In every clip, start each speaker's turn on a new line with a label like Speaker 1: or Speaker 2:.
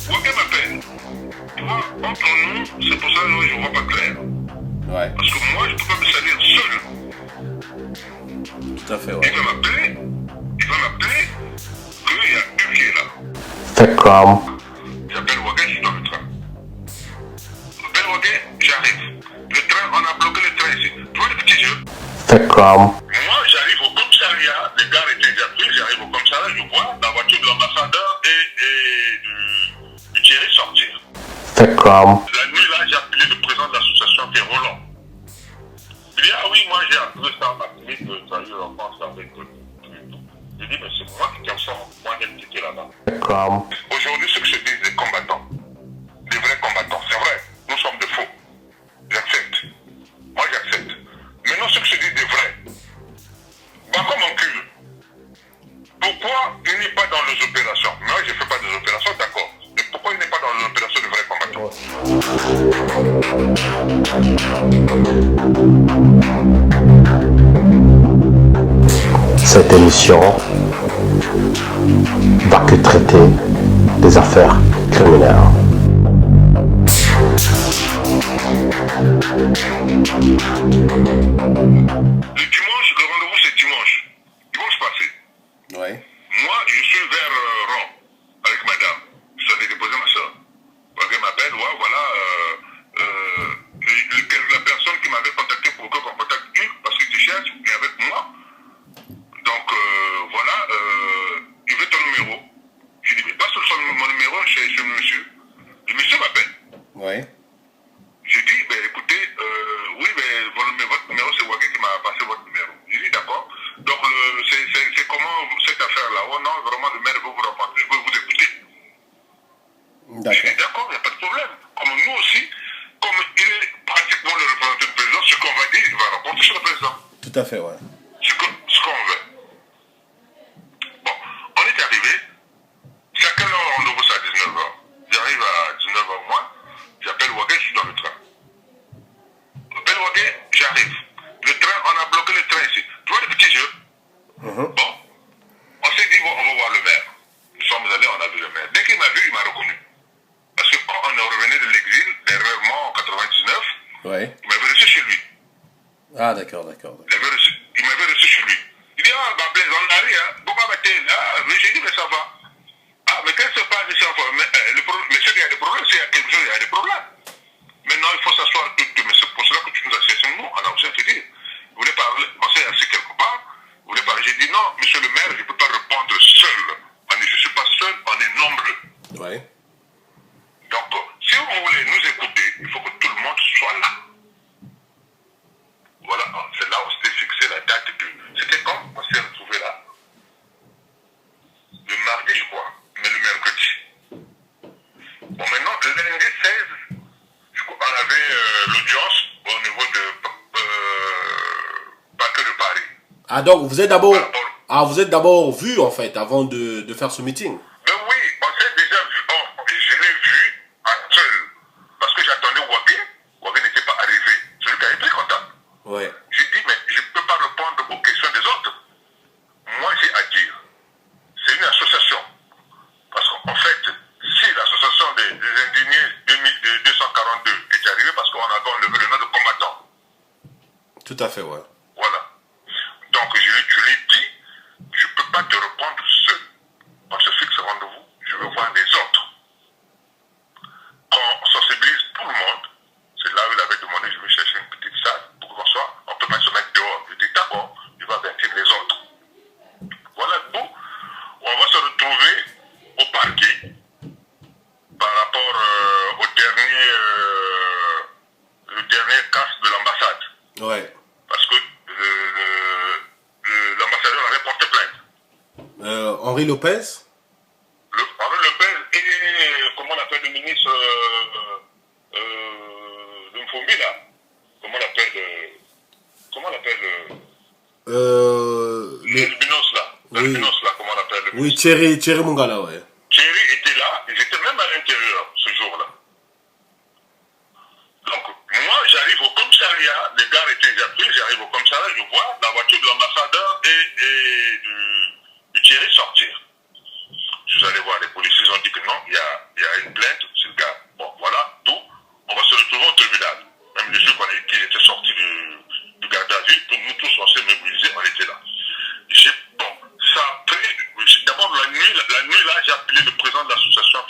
Speaker 1: Wagé m'appelle. Tu vois, entre nous, c'est pour ça que je ne vois pas clair.
Speaker 2: Ouais.
Speaker 1: Parce que moi, je ne peux pas me salir seul.
Speaker 2: Tout à fait, ouais.
Speaker 1: Il va m'appeler qu'il y a un qui est là.
Speaker 3: Fake crime.
Speaker 1: J'appelle Wagé, je suis dans le train. J'appelle Wagé, j'arrive. Le train, on a bloqué le train ici. Tu vois le petit jeu?
Speaker 3: Fake crime.
Speaker 1: Moi, j'arrive au commissariat, les gars étaient déjà pris, j'arrive au commissariat, je vois la voiture de l'ambassadeur et du Thierry sortir.
Speaker 3: Fake crime.
Speaker 1: La nuit, là, j'ai appelé le président de l'association qui est Roland. Il dit, ah oui, moi j'ai appelé ça à ma clinique, tu as eu l'enfance avec tout. Je dis, mais c'est moi qui t'ai informé, moi j'ai quitté là-bas.
Speaker 3: Fake crime.
Speaker 1: Aujourd'hui, ceux que se disent des combattants, des vrais combattants, c'est vrai, nous sommes de faux. J'accepte. Moi j'accepte. Maintenant, ceux que se disent des vrais, bah comme on cul. Pourquoi il n'est pas dans les opérations? Moi, je ne fais pas des opérations, d'accord. Mais pourquoi il n'est pas dans les opérations de vrais combattants?
Speaker 3: Cette émission va que traiter des affaires criminelles.
Speaker 1: Le dimanche, le rendez-vous c'est dimanche. Dimanche passé.
Speaker 2: Ouais.
Speaker 1: Moi, je suis vers Rome avec madame. Je suis allé déposer ma soeur. Elle m'appelle, ouais, voilà, la personne qui m'avait contacté pour que qu'on contacte Hugues, parce qu'il te cherche, est avec moi. Donc, voilà, il veut ton numéro. Je dis, mais passe mon numéro chez le monsieur. Le monsieur m'appelle.
Speaker 2: Ouais.
Speaker 1: J'ai dit, ben écoutez, oui, mais votre numéro, c'est Wagé qui m'a passé votre numéro. J'ai dit, d'accord. Donc, c'est comment cette affaire-là? Oh non, vraiment, le maire veut vous rencontrer, veut vous écouter. J'ai dit, d'accord, il n'y a pas de problème. Comme nous aussi, comme il est pratiquement le représentant du président, ce qu'on va dire, il va rencontrer chez le président.
Speaker 2: Tout à fait, ouais.
Speaker 1: Ce qu'on veut. Bon, on est arrivé. C'est à quelle heure on rendez-vous ça à 19h? J'arrive à 19h moins. J'appelle Wagé, je suis dans le train. J'appelle Wagé, j'arrive. Le train, on a bloqué le train ici. Tu vois le petit jeu? Bon, on s'est dit, bon, on va voir le maire. Nous sommes allés, on a vu le maire. Dès qu'il m'a vu, il m'a reconnu. Parce que quand on est revenu de l'exil, erreursement en 99,
Speaker 2: Ouais.
Speaker 1: il m'avait reçu chez lui.
Speaker 2: Ah, d'accord.
Speaker 1: Il m'avait reçu chez lui. Il dit, ah, bah, Blaise, on arrive, hein. Pourquoi va-t-il? Ah, mais j'ai dit, mais ça va. Ah, mais qu'est-ce qui se passe ici encore? Mais c'est qu'il y a des problèmes, s'il y a quelque chose, il y a des problèmes. Maintenant, il faut s'asseoir tout. Mais c'est pour cela que tu nous as cherché, nous, on a osé te dire. Vous voulez parler, on s'est assis quelque part, vous voulez parler. J'ai dit, non, monsieur le maire, je ne peux pas répondre seul. Je ne suis pas seul, on est nombreux.
Speaker 2: Ouais.
Speaker 1: Donc, si vous voulez nous écouter, il faut que tout le monde soit là. Voilà, c'est là où on s'était fixé la date. C'était quand on s'est retrouvé là? Le mardi, je crois, mais le mercredi. Bon, maintenant, le lundi 16, je crois, on avait l'audience au niveau de Parquet de Paris.
Speaker 2: Ah, donc vous êtes d'abord vu en fait avant de faire ce meeting.
Speaker 1: Mais oui, on s'est déjà vu. Je l'ai vu en seul. Parce que j'attendais Wagé. Wagé n'était pas arrivé. Celui qui avait pris contact.
Speaker 2: Ouais.
Speaker 1: J'ai dit, mais je ne peux pas répondre aux questions des autres. Moi, j'ai à dire. C'est une association. Parce qu'en fait, si l'association des indignés de 242 est arrivée, parce qu'on avait enlevé le nom de combattant.
Speaker 2: Tout à fait, ouais.
Speaker 1: Voilà. Donc, je l'ai dit, je ne peux pas te répondre seul. On se fixe rendez-vous, je veux voir les autres. Quand on sensibilise tout le monde, c'est là où il avait demandé, je vais chercher une petite salle pour qu'on soit, on ne peut pas se mettre dehors. Je dis d'accord, je vais avertir les autres. Voilà tout. On va se retrouver au parquet par rapport au dernier cas de l'ambassade.
Speaker 2: Ouais.
Speaker 1: Parce que l'ambassadeur avait porté plainte.
Speaker 2: Henri Lopez.
Speaker 1: Henri Lopez et comment on appelle le ministre de Mfombi là? Comment on l'appelle le Binos là?
Speaker 2: Oui.
Speaker 1: Le Binos là, comment on l'appelle le
Speaker 2: Oui,
Speaker 1: ministre?
Speaker 2: Thierry Mungala, ouais.
Speaker 1: Thierry était là, ils étaient même à l'intérieur ce jour-là. Donc, moi, j'arrive au commissariat, les gars étaient déjà pris, j'arrive au commissariat, je vois la voiture de l'ambassadeur et du Thierry sortir. Je suis allé voir les policiers, ils ont dit que non, il y a une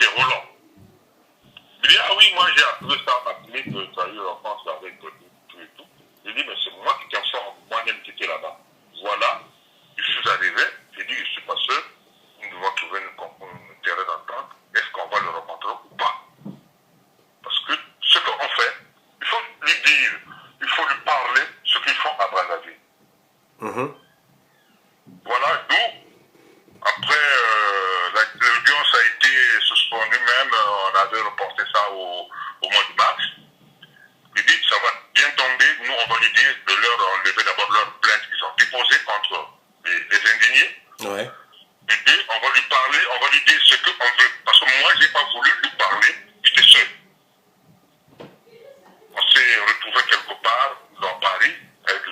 Speaker 1: c'est Roland. Il dit, ah oui, moi j'ai appris ça à ma clé que tu as eu l'enfance avec tout et tout. Il dit, mais c'est moi qui t'informe, moi-même qui étais là-bas. Voilà, je suis arrivé, j'ai dit, je suis pas seul, nous devons trouver une terrain d'entente, est-ce qu'on va le rencontrer ou pas? Parce que ce qu'on fait, il faut lui dire, il faut lui parler ce qu'ils font à Brazzaville. Voilà, d'où, après, l'audience a été suspendue même, on avait reporté ça au mois de mars. Il dit, ça va bien tomber, nous on va lui dire de leur enlever d'abord leurs plaintes qu'ils ont déposées contre les indignés.
Speaker 2: Ouais.
Speaker 1: Il dit, on va lui parler, on va lui dire ce qu'on veut. Parce que moi, j'ai pas voulu lui parler, j'étais seul. On s'est retrouvé quelque part dans Paris avec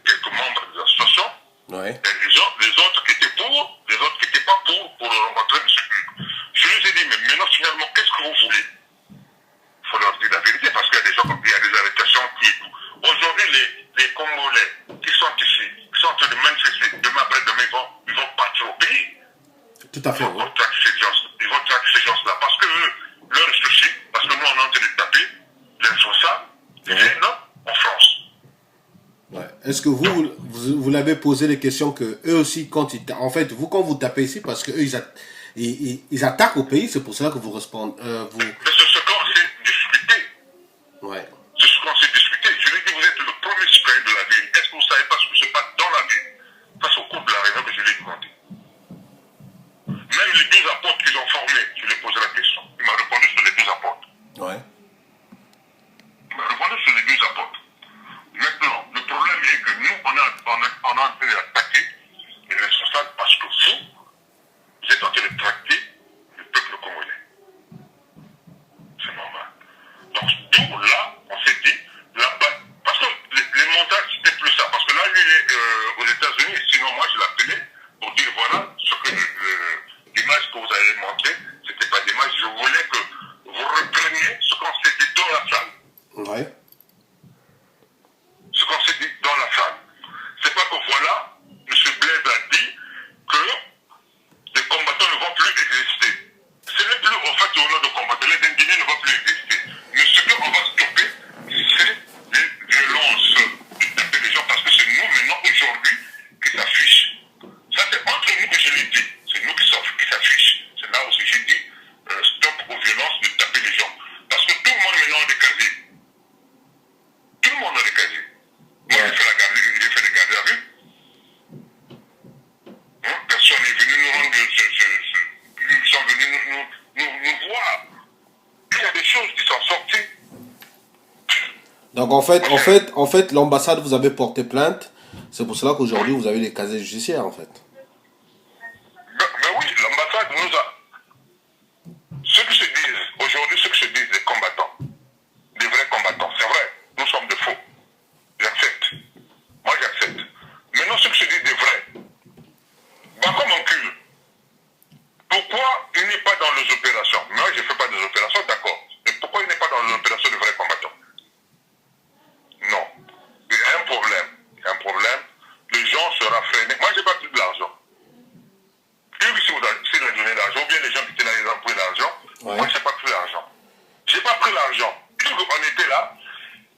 Speaker 1: quelques membres de l'association.
Speaker 2: Ouais.
Speaker 1: Et les autres qui étaient pour, les autres qui n'étaient pas pour rencontrer M. Hugues. Je lui ai dit, mais maintenant, finalement, qu'est-ce que vous voulez? Il faut leur dire la vérité, parce qu'il y a des gens, il y a des arrestations qui et tout. Aujourd'hui, les Congolais qui sont ici, qui sont en train de manifester, demain après-demain, ils vont partir au pays.
Speaker 2: Tout à fait.
Speaker 1: Ils vont traquer ces gens-là, parce que eux, leur souci, parce que nous, on est en train de taper, les responsables, ils viennent en France.
Speaker 2: Ouais. Est-ce que vous l'avez posé les questions que eux aussi, quand ils en fait, vous, quand vous tapez ici, parce que eux, ils attaquent au pays, c'est pour cela que vous répondez.
Speaker 1: Mais c'est ce qu'on s'est discuté.
Speaker 2: Ouais.
Speaker 1: C'est ce qu'on s'est discuté. Je lui ai dit, vous êtes le premier citoyen de la ville. Est-ce que vous ne savez pas ce qui se passe dans la ville? Ça, c'est au cours de la réunion que je l'ai demandé. Même les 12 apôtres qu'ils ont formés, je lui ai posé la question. Il m'a répondu sur les 12 apôtres.
Speaker 2: Ouais.
Speaker 1: Il m'a répondu sur les 12 apôtres. Maintenant, le problème est que nous, on est en train d'attaquer les responsables parce que vous êtes en train de tracter le peuple congolais. C'est normal. Donc, d'où là, on s'est dit, là-bas, parce que les montages, c'était plus ça. Parce que là, lui, il est aux États-Unis, sinon moi, je l'appelais pour dire, voilà, ce que l'image que vous avez montrée, c'était pas l'image. Je voulais que vous repreniez ce qu'on s'est dit dans la salle.
Speaker 2: Ouais.
Speaker 1: Ce qu'on s'est dit dans la salle. C'est pas que voilà, M. Blaise a dit que les combattants ne vont plus exister. Ce n'est plus en fait au nom de combattants, les indignés ne vont plus exister. Mais ce qu'on va stopper, c'est les violences de taper les gens parce que c'est nous maintenant aujourd'hui qui s'affichent. Ça c'est entre nous que je l'ai dit. C'est nous qui s'affichent. C'est là aussi j'ai dit stop aux violences de taper les gens. Parce que tout le monde maintenant est casé. Tout le monde est casé. Moi, j'ai fait des gardes à vue. Hein? Personne n'est venu nous rendre ils sont venus nous voir. Il y a des choses qui sont sorties.
Speaker 2: Donc en fait, l'ambassade vous avez porté plainte. C'est pour cela qu'aujourd'hui vous avez les casiers judiciaires en fait.
Speaker 1: Mais oui, l'ambassade nous a. Ceux qui se disent, aujourd'hui, ceux qui se disent des combattants, des vrais combattants, c'est vrai, nous sommes de faux. J'accepte. Moi, j'accepte. Maintenant, ceux qui se disent des vrais, bah, comme on cule. Pourquoi il n'est pas dans les opérations? Moi, je ne fais pas des opérations, d'accord. Mais pourquoi il n'est pas dans les opérations de vrais combattants? Non. Il y a un problème. Il y a un problème. Les gens se rafraînent. Moi, je n'ai pas plus de l'argent. S'il a donné l'argent, ou bien les gens qui étaient là, ils ont pris l'argent.
Speaker 2: Ouais.
Speaker 1: Moi, je n'ai pas pris l'argent. Je n'ai pas pris l'argent. On était là.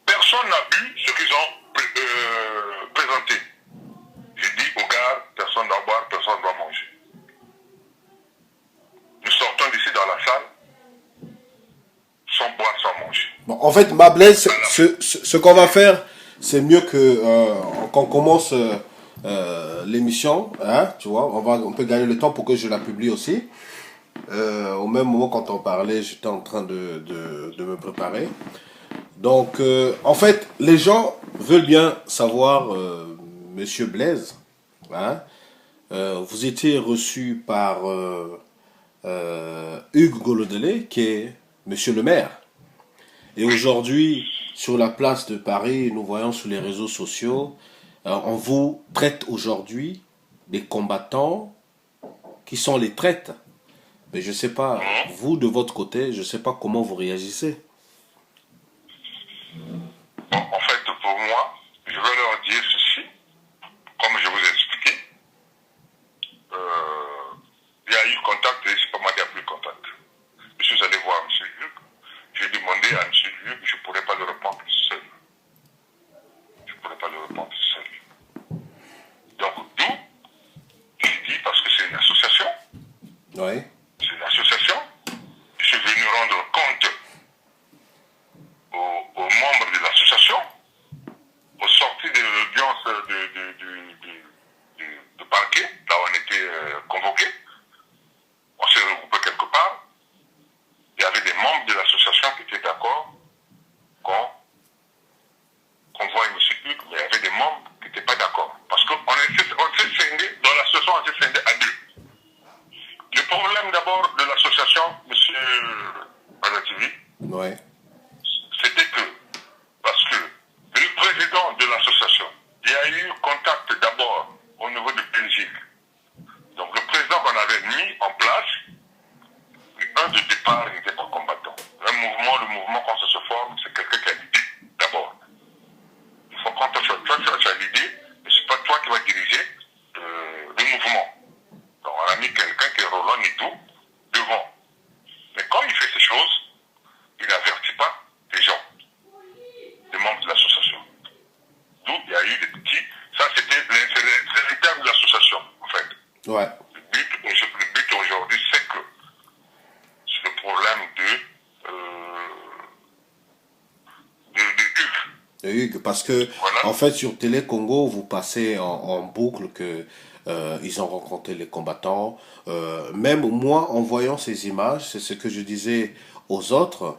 Speaker 1: Personne n'a bu ce qu'ils ont présenté. J'ai dit aux gars, personne ne doit boire, personne ne doit manger. Nous sortons d'ici dans la salle, sans boire, sans manger.
Speaker 2: Bon, en fait, ma Blaise, ce qu'on va faire, c'est mieux que qu'on commence l'émission, hein, tu vois, on peut gagner le temps pour que je la publie aussi. Au même moment, quand on parlait, j'étais en train de me préparer. Donc, en fait, les gens veulent bien savoir, Monsieur Blaise, hein, vous étiez reçu par Hugues Golodélé, qui est Monsieur le maire. Et aujourd'hui, sur la place de Paris, nous voyons sur les réseaux sociaux, on vous traite aujourd'hui des combattants qui sont les traites. Mais je ne sais pas, vous de votre côté, je ne sais pas comment vous réagissez.
Speaker 1: En fait, pour moi, je vais leur dire ceci, comme je vous ai expliqué. Il y a eu contact et c'est pas moi qui a pris contact.
Speaker 2: Ouais.
Speaker 1: C'était que, parce que le président de l'association, il y a eu contact d'abord au niveau de Belgique. Donc le président qu'on avait mis en place, un de départ, il n'était pas combattant. Le mouvement, quand ça se forme, c'est quelqu'un qui a l'idée d'abord. Il faut quand tu as l'idée, mais c'est pas toi qui vas diriger le mouvement. Donc on a mis quelqu'un qui est Roland et tout devant. Mais quand il fait ces choses, il n'avertit pas les gens, les membres de l'association. Donc il y a eu des petits. Ça, c'est l'interne de l'association, en fait.
Speaker 2: Ouais.
Speaker 1: Le but aujourd'hui, c'est que c'est le problème de
Speaker 2: Hugues, parce que
Speaker 1: voilà.
Speaker 2: en fait sur Télé Congo vous passez en boucle que ils ont rencontré les combattants. Même moi en voyant ces images, c'est ce que je disais aux autres.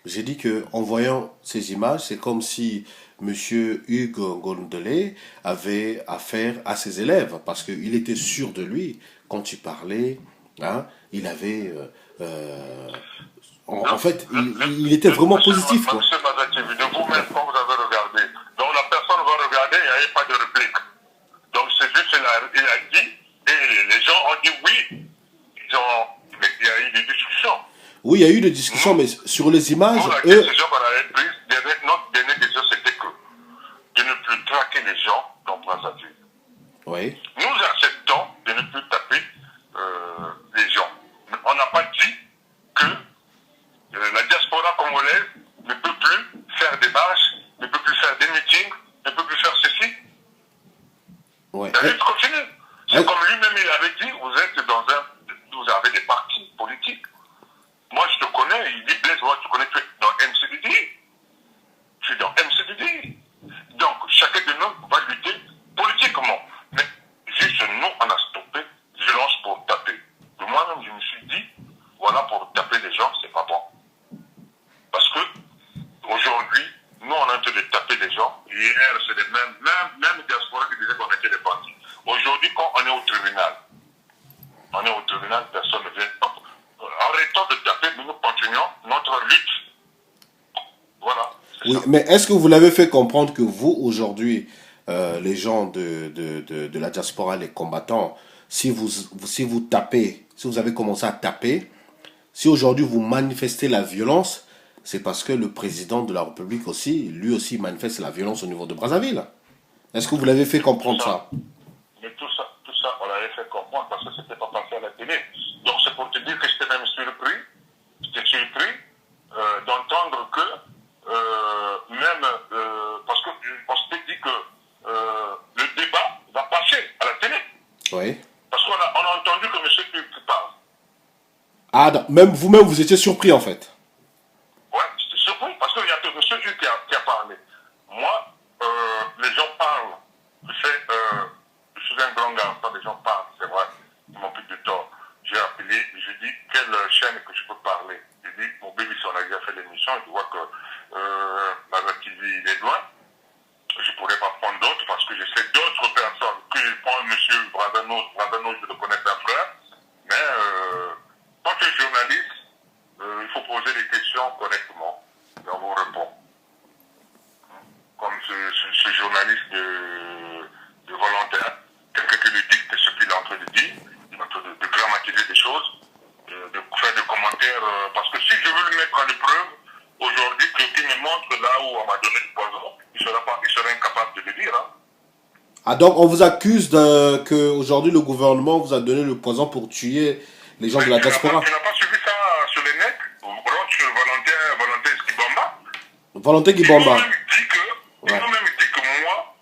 Speaker 2: J'ai dit que en voyant ces images, c'est comme si Monsieur Hugues Gondelé avait affaire à ses élèves parce qu'il était sûr de lui quand il parlait. Hein, il avait en fait, il était vraiment positif, quoi.
Speaker 1: Monsieur Mazati, de vous-même, quand vous avez regardé, donc la personne va regarder, il n'y avait pas de réplique. Donc c'est juste, il a dit, et les gens ont dit oui. Mais il y a eu des discussions.
Speaker 2: Oui, il y a eu des discussions, mais sur les images,
Speaker 1: nous, la décision qu'on avait prise, notre dernière décision, c'était que de ne plus traquer les gens dans Brazzaville.
Speaker 2: oui.
Speaker 1: Nous acceptons de ne plus taper les gens. On n'a pas dit que la diaspora congolaise ne peut plus faire des marches, ne peut plus faire des meetings, ne peut plus faire ceci.
Speaker 2: Ouais.
Speaker 1: La lutte continue. C'est comme lui-même il avait dit, vous avez des partis politiques. Moi je te connais, il dit Blaise, moi tu connais, tu es dans MCDD. Je suis dans MCDD. Donc chacun de nous va lutter politiquement. Mais juste nous, on a stoppé violence pour taper. Et moi-même je me suis dit, voilà, pour taper les gens, c'est pas bon. Parce que aujourd'hui, nous on est en train de taper les gens. Hier, c'est les mêmes diaspora qui disaient qu'on était des partis. Aujourd'hui, quand on est au tribunal, personne ne vient. Arrêtons de taper, mais nous continuons notre lutte. Voilà.
Speaker 2: Oui, ça. Mais est-ce que vous l'avez fait comprendre que vous, aujourd'hui, les gens de la diaspora, les combattants, si vous tapez, si vous avez commencé à taper, si aujourd'hui vous manifestez la violence, c'est parce que le président de la République aussi, lui aussi manifeste la violence au niveau de Brazzaville. Est-ce que vous l'avez fait comprendre ça?
Speaker 1: Mais tout ça, on l'avait fait comprendre parce que c'était pas passé à la télé. Donc c'est pour te dire que j'étais même surpris d'entendre que parce qu'on s'était dit que le débat va passer à la télé.
Speaker 2: Oui.
Speaker 1: Parce qu'on a entendu que M. Hugues parle.
Speaker 2: Ah, même vous-même, vous étiez surpris en fait.
Speaker 1: Ouais, j'étais surpris parce qu'il y a que M. Hugues qui a parlé. Moi, les gens parlent. Je suis un grand garçon, les gens parlent, c'est vrai. Ils m'ont pris du tort. J'ai appelé, je dis quelle chaîne que je peux parler. J'ai dit, mon bébé, si on a déjà fait l'émission, je vois que la TV, il est loin. Je ne pourrais pas prendre d'autres parce que je sais d'autres personnes. Que je prends M. Bradano, je le connais un frère. Mais quand tu es journaliste, il faut poser des questions correctement. Et on vous répond. Comme ce journaliste de volontaire, quelqu'un qui lui dicte ce qu'il est en train de dire, il est en train de grammatiser des choses, de faire des commentaires, parce que si je veux le mettre en épreuve, aujourd'hui, qu'il me montre là où on m'a donné du poison, il serait incapable de le dire. Hein.
Speaker 2: Ah, donc on vous accuse que aujourd'hui le gouvernement vous a donné le poison pour tuer les gens de la diaspora.
Speaker 1: Tu n'as pas suivi ça sur les net? Sur Valentin Skibomba?
Speaker 2: Valentin Skibomba.
Speaker 1: Ils m'ont même dit que moi,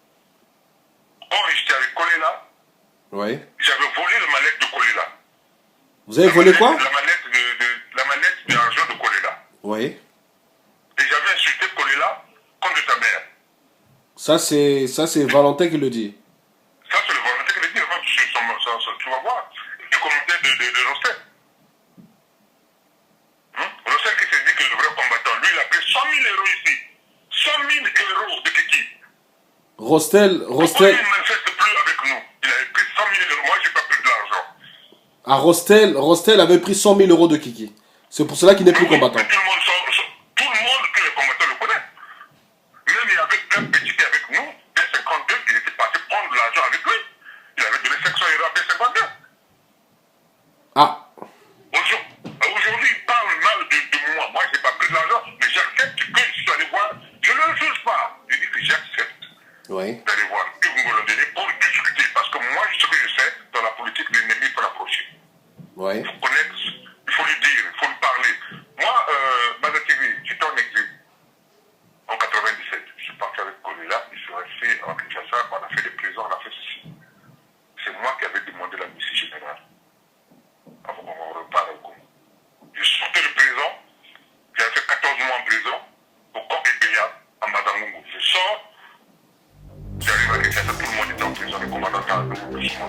Speaker 1: quand j'étais avec Kolela,
Speaker 2: oui.
Speaker 1: J'avais volé la mallette de Kolela.
Speaker 2: Vous avez volé quoi?
Speaker 1: La mallette d'argent de Kolela.
Speaker 2: Oui.
Speaker 1: Et j'avais insulté Kolela contre ta mère.
Speaker 2: Ça c'est Valentin qui le dit.
Speaker 1: Ça c'est le Valentin qui le dit. Tu vas voir. Les commentaires de Rossel. Rossel qui s'est dit que le vrai combattant, lui il a pris 100 000 euros ici. 100 000 euros de Kiki.
Speaker 2: Rostel.
Speaker 1: Pourquoi il ne manifeste plus avec nous? Il avait pris 100 000 euros. Moi, j'ai pas pris de l'argent.
Speaker 2: Ah, Rostel avait pris 100 000 euros de Kiki. C'est pour cela qu'il n'est plus combattant.
Speaker 1: Tout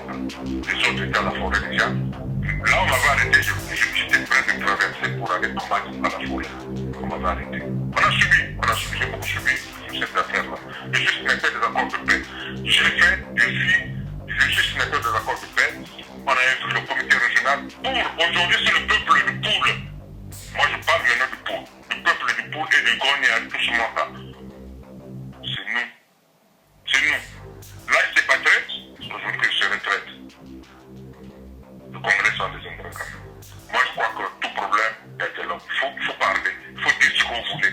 Speaker 1: Les autres étaient à la forêt déjà. Là, on m'avait arrêté, j'étais prêt de traverser pour aller combattre à la forêt. On m'avait arrêté. On a subi, j'ai beaucoup subi cette affaire-là. Je suis signataire des accords de paix. Je suis signataire des accords de paix. On a inscrit le comité régional pour. Aujourd'hui, c'est le peuple du Poule. Moi, je parle maintenant du Poule. Du peuple du Poule et du Gogne et tout ce monde-là. C'est nous. C'est nous. Là, il s'est pas traite. Aujourd'hui, il se retraite. Le Congrès sans des intérêts. Moi, je crois que tout problème est là. Il faut parler. Il faut dire ce que vous voulez.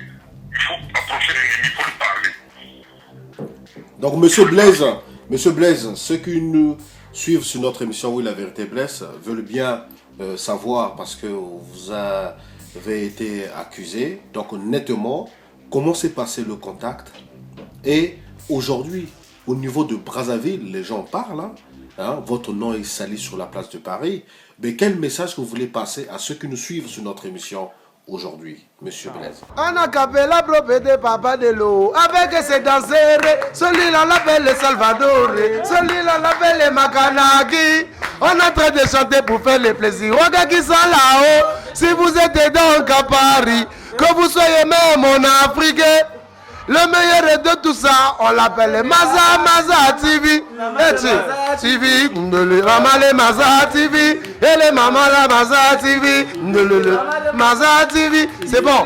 Speaker 1: Il faut approcher l'ennemi, il faut le parler.
Speaker 2: Donc, Monsieur Blaise, ceux qui nous suivent sur notre émission Oui, la vérité blesse veulent bien savoir, parce que vous avez été accusé, donc nettement, comment s'est passé le contact. Et aujourd'hui, au niveau de Brazzaville, les gens parlent, hein, votre nom est sali sur la place de Paris. Mais quel message que vous voulez passer à ceux qui nous suivent sur notre émission aujourd'hui, Monsieur Blaise?
Speaker 4: On a capé la propriété Papa de l'eau avec ses danseurs. Celui-là l'appelle le Salvador, celui-là l'appelle le Makanaki. On est en train de chanter pour faire le plaisir. Regarde qui sont là-haut. Si vous êtes donc à Paris, que vous soyez même en Afrique, le meilleur de tout ça, on l'appelle Maza TV. TV, le Ramale Maza TV. Et les mamans la Maza TV. Maza TV. C'est bon.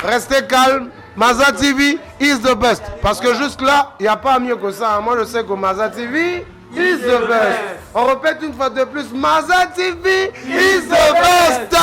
Speaker 4: Restez calme. Maza TV is the best. Parce que juste là, il n'y a pas mieux que ça. Moi, je sais que Maza TV is the best. On répète une fois de plus. Maza TV is the best.